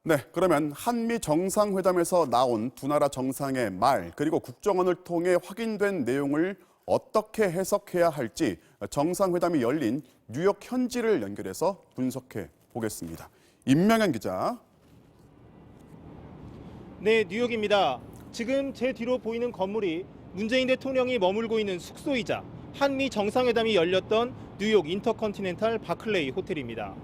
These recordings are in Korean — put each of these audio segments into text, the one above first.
네, 그러면 한미 정상회담에서 나온 두 나라 정상의 말, 그리고 국정원을 통해 확인된 내용을 어떻게 해석해야 할지 정상회담이 열린 뉴욕 현지를 연결해서 분석해 보겠습니다. 임명현 기자. 네, 뉴욕입니다. 지금 제 뒤로 보이는 건물이 문재인 대통령이 머물고 있는 숙소이자 한미 정상회담이 열렸던 뉴욕 인터컨티넨탈 바클레이 호텔입니다.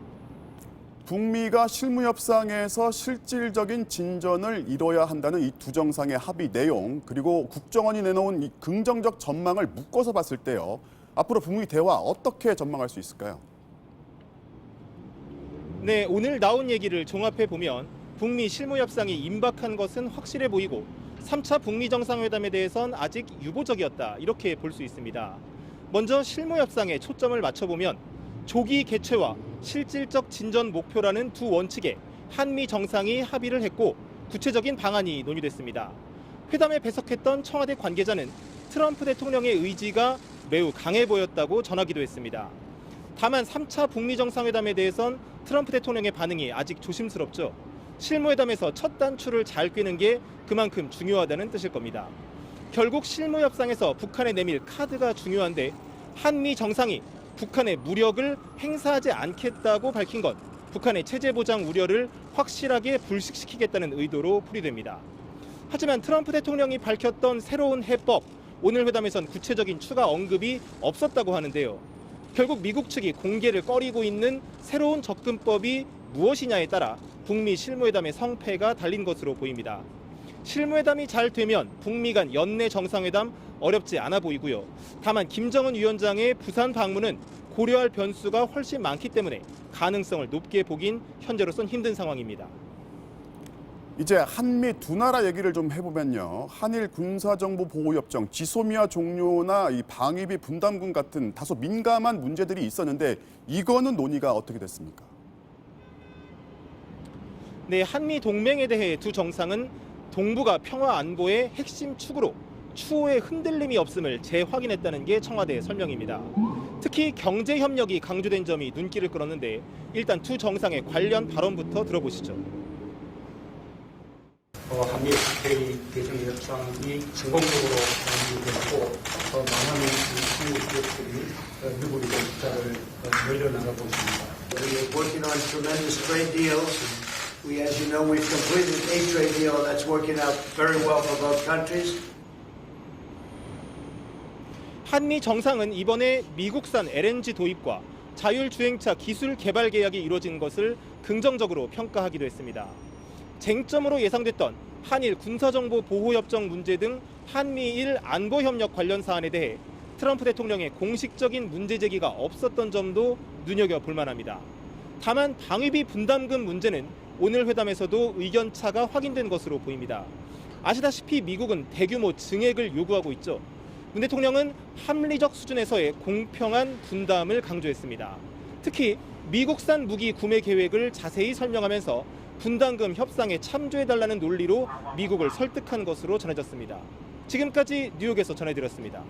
북미가 실무협상에서 실질적인 진전을 이뤄야 한다는 이 두 정상의 합의 내용, 그리고 국정원이 내놓은 이 긍정적 전망을 묶어서 봤을 때요. 앞으로 북미 대화 어떻게 전망할 수 있을까요? 네, 오늘 나온 얘기를 종합해 보면 북미 실무협상이 임박한 것은 확실해 보이고 3차 북미 정상회담에 대해선 아직 유보적이었다, 이렇게 볼 수 있습니다. 먼저 실무협상에 초점을 맞춰보면 조기 개최와 실질적 진전 목표라는 두 원칙에 한미 정상이 합의를 했고 구체적인 방안이 논의됐습니다. 회담에 배석했던 청와대 관계자는 트럼프 대통령의 의지가 매우 강해 보였다고 전하기도 했습니다. 다만 3차 북미 정상회담에 대해선 트럼프 대통령의 반응이 아직 조심스럽죠. 실무회담에서 첫 단추를 잘 꿰는 게 그만큼 중요하다는 뜻일 겁니다. 결국 실무협상에서 북한에 내밀 카드가 중요한데 한미 정상이 북한의 무력을 행사하지 않겠다고 밝힌 건 북한의 체제 보장 우려를 확실하게 불식시키겠다는 의도로 풀이됩니다. 하지만 트럼프 대통령이 밝혔던 새로운 해법, 오늘 회담에선 구체적인 추가 언급이 없었다고 하는데요. 결국 미국 측이 공개를 꺼리고 있는 새로운 접근법이 무엇이냐에 따라 북미 실무회담의 성패가 달린 것으로 보입니다. 실무회담이 잘 되면 북미 간 연내 정상회담 어렵지 않아 보이고요. 다만 김정은 위원장의 부산 방문은 고려할 변수가 훨씬 많기 때문에 가능성을 높게 보긴 현재로선 힘든 상황입니다. 이제 한미 두 나라 얘기를 좀 해보면요. 한일 군사정보보호협정, 지소미아 종료나 이 방위비 분담금 같은 다소 민감한 문제들이 있었는데 이거는 논의가 어떻게 됐습니까? 네, 한미 동맹에 대해 두 정상은 동북아 평화 안보의 핵심 축으로 추호의 흔들림이 없음을 재확인했다는 게 청와대의 설명입니다. 특히 경제 협력이 강조된 점이 눈길을 끌었는데 일단 두 정상의 관련 발언부터 들어보시죠. 한미 FTA 개정 협상이 성공적으로 완료되고 많은 한국 기업들이 미국의 입자를 늘려나가고 있습니다. We're working on tremendous trade deals. As you know, we've completed a trade deal that's working out very well for both countries. 한미 정상은 이번에 미국산 LNG 도입과 자율주행차 기술 개발 계약이 이루어진 것을 긍정적으로 평가하기도 했습니다. 쟁점으로 예상됐던 한일 군사정보 보호협정 문제 등 한미일 안보협력 관련 사안에 대해 트럼프 대통령의 공식적인 문제 제기가 없었던 점도 눈여겨볼 만합니다. 다만 방위비 분담금 문제는 오늘 회담에서도 의견차가 확인된 것으로 보입니다. 아시다시피 미국은 대규모 증액을 요구하고 있죠. 문 대통령은 합리적 수준에서의 공평한 분담을 강조했습니다. 특히 미국산 무기 구매 계획을 자세히 설명하면서 분담금 협상에 참조해달라는 논리로 미국을 설득한 것으로 전해졌습니다. 지금까지 뉴욕에서 전해드렸습니다.